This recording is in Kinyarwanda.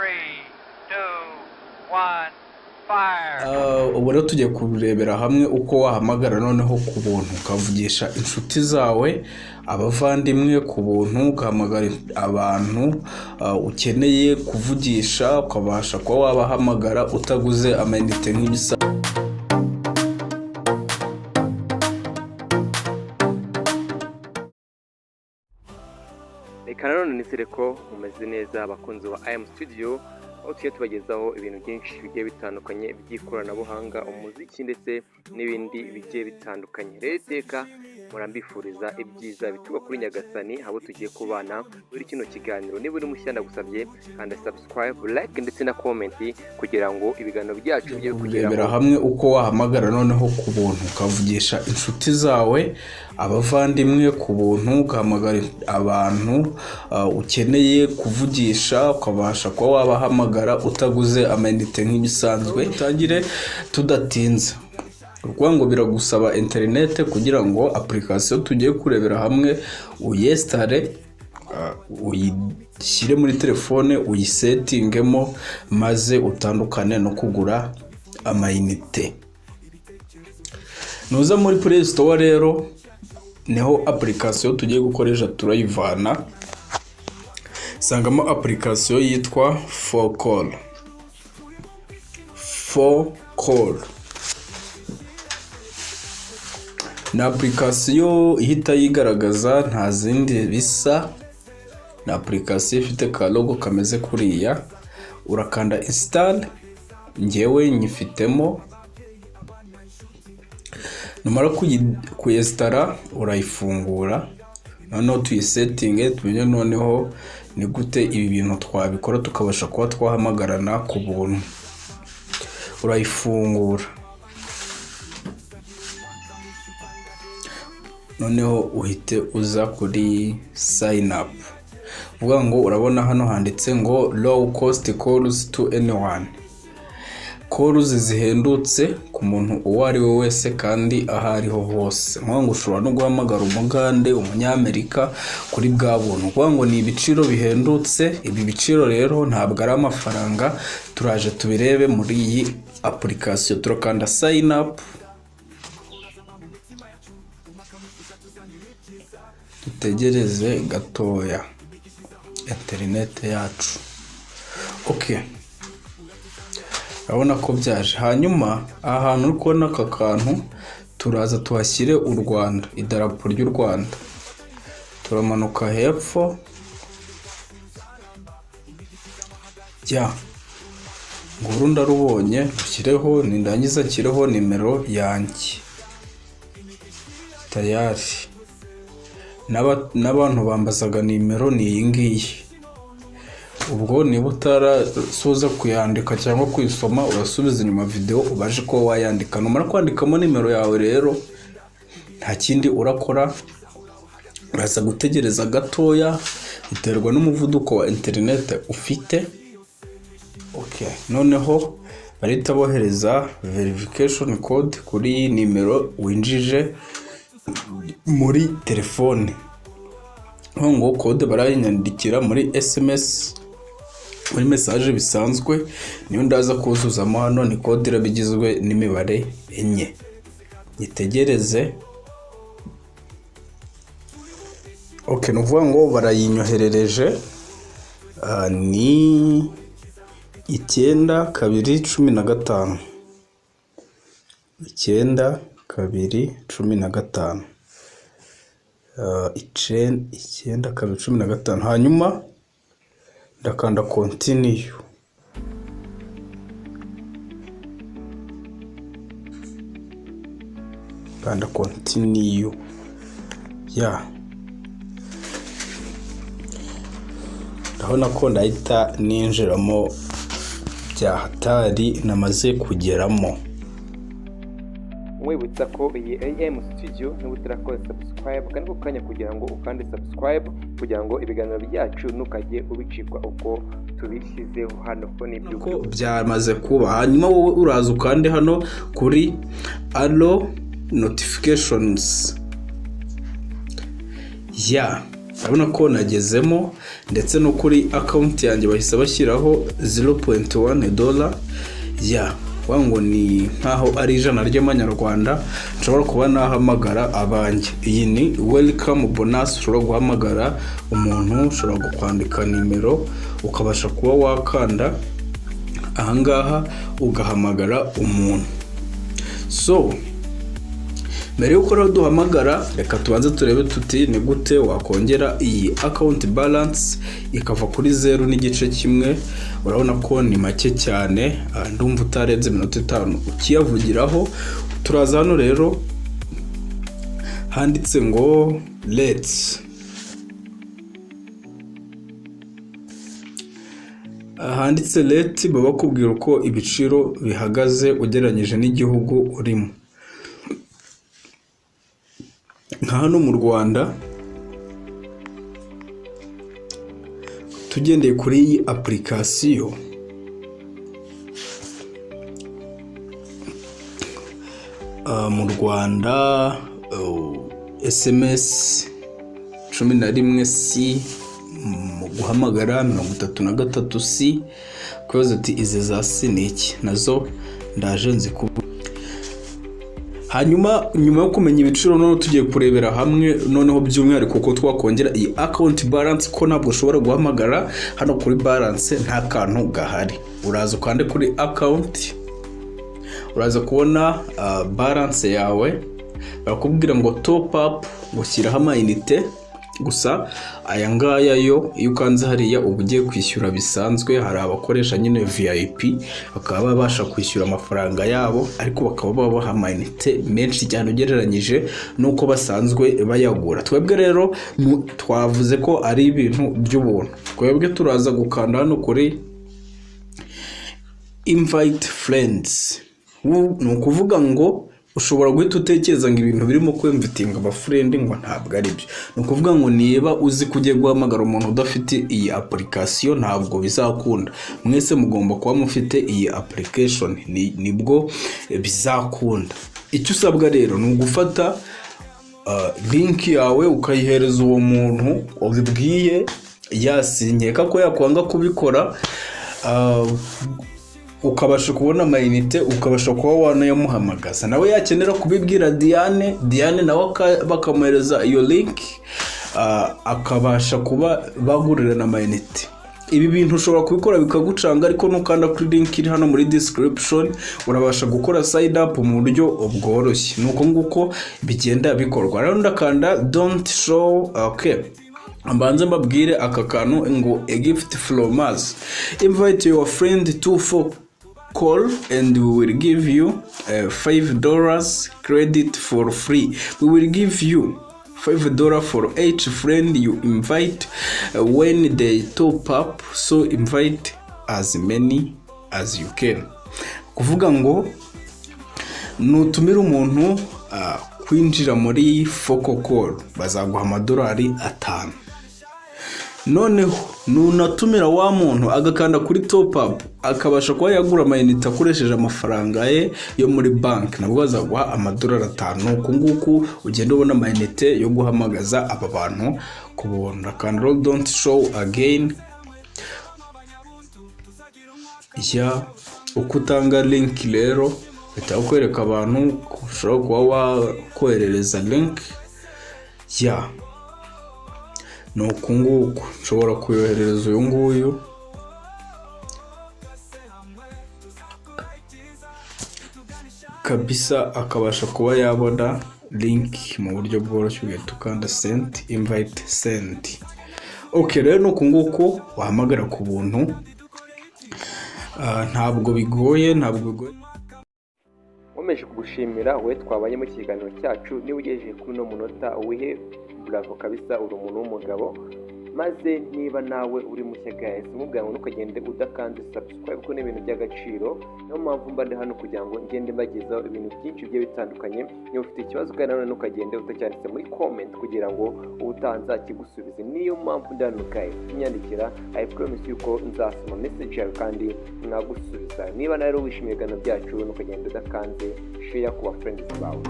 1, fire. Ubu rero tugiye kurebera hamwe uko wahamagara noneho ku buntu ukavugisha inshuti zawe, abavandimwe ku buntu, ugahamagara abantu ukeneye kuvugisha, ukabasha kuba wabahamagara utaguze amayinite nk'ibisa. Reka nanone nizere ko mumeze neza abakunzi wa IM Studio, aho tugiye tubagezaho ibintu byinshi bigiye bitandukanye by'ikoranabuhanga, umuziki ndetse n'ibindi bigiye bitandukanye. Rero iteka murambifuriza ibyiza bituba kuri Nyagasani, abo tugiye kubana muri kino kiganiro. Niba uri mushya ndagusabye kanda subscribe, like ndetse na comment kugira ngo ibiganiro byacu bijye kurebera hamwe uko wahamagara noneho ku buntu ukavugisha inshuti zawe, abavandimwe ku buntu, ugahamagara abantu ukeneye kuvugisha, ukabasha kuba wabahamagara utaguze amayinite nk'ibisanzwe. Tutangire tudatinze. Ngo biragusaba internet kugira ngo application tugiye kurebera hamwe uyestare, uyishyire muri telefone, uyisettingemo maze utandukane no kugura amayinite. Nuza muri Play Store rero niho application tugiye gukoresha turayivana. Sangamo application yitwa 4Call. Na application ihita yigaragaza, nta zindi bisa. Na application ifite ka logo kameze kuriya, urakanda install, ngewe nyifitemo. Numara kuyestara urayifungura, noneho tuyisettinge tumenye noneho ni gute ibi bintu twabikora tukabasha kuba twahamagarana ku buntu. Urayifungura, noneho uhite uza kuri sign up. Uvuga ngo urabona hano handitse ngo low cost calls to anyone. Calls zihendutse ku muntu uwo ari we wese kandi ahariho hose. Ngo ushobora no guhamagara umugande, umunyamerika kuri bwa buntu. Uvuga ngo ni ibiciro bihendutse. Ibi biciro rero ntabwo ari amafaranga, turaje tubirebe muri iyi application. Turakanda sign up, dutegereze gatoya internet yacu. Okay, urabona ko byaje. Hanyuma ahantu uri kubona aka kantu turaza tuhashyire u Rwanda, idarapo ry'u Rwanda. Turamanuka hepfo nguru ndarubonye, ushyireho, nindangiza nshyireho nimero yanjye tayari. N'abantu bambazaga nimero ni iyi ngiyi. Ubwo niba utarasoza kuyandika cyangwa kuyisoma, urasubiza inyuma video ubaje ko wayandika. Numara kwandikamo nimero yawe rero nta kindi urakora, uraza gutegereza gatoya, biterwa n'umuvuduko wa internet ufite. Okay, noneho barita bohereza verification code kuri nimero winjije muri telefone. Ngo code barayinyandikira muri SMS, muri message bisanzwe. Niyo ndaza kuzuzamo hano, ni code irabigizwe n'imibare 4. Nitegereze. Okay, nuvuga ngo barayinyoherereje ni 9-2-15. 9-2-15. 9-2-15. Hanyuma ndakanda continue. Kanda continue. Ndabona ko ndahita ninjiramo bya hatari namaze kugeramo. Mwibutsa ko iyi IM Studio niba utarakora subscribe kandi ko kanya kugira ngo ukande subscribe kugira ngo ibiganiro byacu ntukajye ubicirwa uko tubishyizeho hano ko nibyo byamaze kuba. Hanyuma wowe uraza ukande hano kuri allo notifications. urabona ko nagezemo ndetse no kuri account yanjye bahise bashyiraho $0.1 ya wango ni nkaho ari ijana ry'amanyarwanda nshobora kuba nahamagara abanjye. Iyi ni welcome bonus, ushobora guhamagara umuntu, ushobora kwandika nimero ukabasha kuba wakanda ahangaha ugahamagara umuntu. So mbere yuko rero duhamagara, reka tubanze turebe tuti ni gute wakongera iyi account balance ikava kuri 0.1. urabona ko ni make cyane, ndumva utarenze iminota 5 ukiyavugiraho. Turaza hano rero handitse ngo let's, handitse let, baba bakubwira uko ibiciro bihagaze ugereranyije n'igihugu urimo. Nka hano mu Rwanda tugendeye kuri iyi application mu Rwanda SMS 11C mu guhamagara 33C kubaza ati izi za siniki nazo ndaje nzikubu. Hanyuma nyuma yo kumenya ibiciro none tugiye kurebera hamwe noneho by'umwihariko ko twakongera iyi account balance, ko ntabwo ushobora guhamagara hano kuri balance nta kantu gahari. Uraza ukande kuri account, uraza kubona balance yawe, barakubwira ngo top up, gushyiraho amayinite. Gusa aya ngaya yo iyo ukanze hariya ubugiye kwishyura bisanzwe. Hari abakoresha nyine VIP bakaba babasha kwishyura amafaranga yabo, ariko bakaba babaha amayinite menshi cyane ugereranyije nuko basanzwe bayagura. Twebwe rero twavuze ko ari ibintu by'ubuntu. Twebwe turaza gukanda hano kuri invite friends. Ni ukuvuga ngo ushobora guhita utekereza ngo ibintu birimo kwemvitinga abafrendi ngo ntabwo ari byo. Ni ukuvuga ngo niba uzi kujya guhamagara umuntu udafite iyi application ntabwo bizakunda. Mwese mugomba kuba mufite iyi application nibwo bizakunda. Icyo usabwa rero ni ugufata link yawe ukayihereza uwo muntu ubibwiye. Yasinyeka ko yakwanga kubikora, ukabasha kubona amayinite, ukabasha kuba wanayamuhamagaza. Nawe yakenera kubibwira Diane nawe bakamuhereza iyo link, akabasha kuba bagurira na amayinite. Ibi bintu ushobora kubikora bikagucanga, ariko nukanda kuri link iri hano muri description urabasha gukora sign up mu buryo bworoshye. Nuko nguko bigenda bikorwa. Rero ndakanda don't show. Okay, ambanze mbabwire aka kantu ngo a gift from us. Invite your friend to for call and we will give you $5 credit for free. We will give you $5 for each friend you invite when they top up, so invite as many as you can. Kuvuga ngo nutumira umuntu kwinjira muri Foco Call bazaguha $5. Noneho nunatumira wa muntu agakanda kuri top up akabasha kuba yagura amayinite akoresheje amafaranga ye yo muri bank, nabwo bazaguha $5. Kunguku ugenda ubona amayinite yo guhamagaza aba bantu kubona. Kandi don't show again ya ukutanga link rero bitakwereka abantu ushobora kuba wakoherereza link ya nuko nguko ushobora kuyoherereza uyu nguyu kabisa akabasha kuba yabona link mu buryo bworoshye, ugahita ukanda send, invite send. Okay, rero nuko nguko wahamagara ku buntu, ntabwo bigoye. Nkomeje kugushimira we twabanye mu kiganiro cyacu. Niba ugejeje kuri no munota wihe bravo kabisa, uri umuntu w'umugabo. Maze niba nawe uri mushya guys, mubwira ngo ukagende udakanze subscribe ko n'ibintu by'agaciro. Niyo mpamvu mba ndi hano kugira ngo ngende mbagezaho ibintu byinshi bigiye bitandukanye. Niba ufite ikibazo kandi none ukagende utacyanditse muri comment kugira ngo ubutanza kigusubize. Niyo mpamvu ndi hano guys, nyandikira, I promise you ko nzasoma message yawe kandi nagusubiza. Niba nawe wishimiye gano byacu ukagenda udakanze share ku ba friends bawe.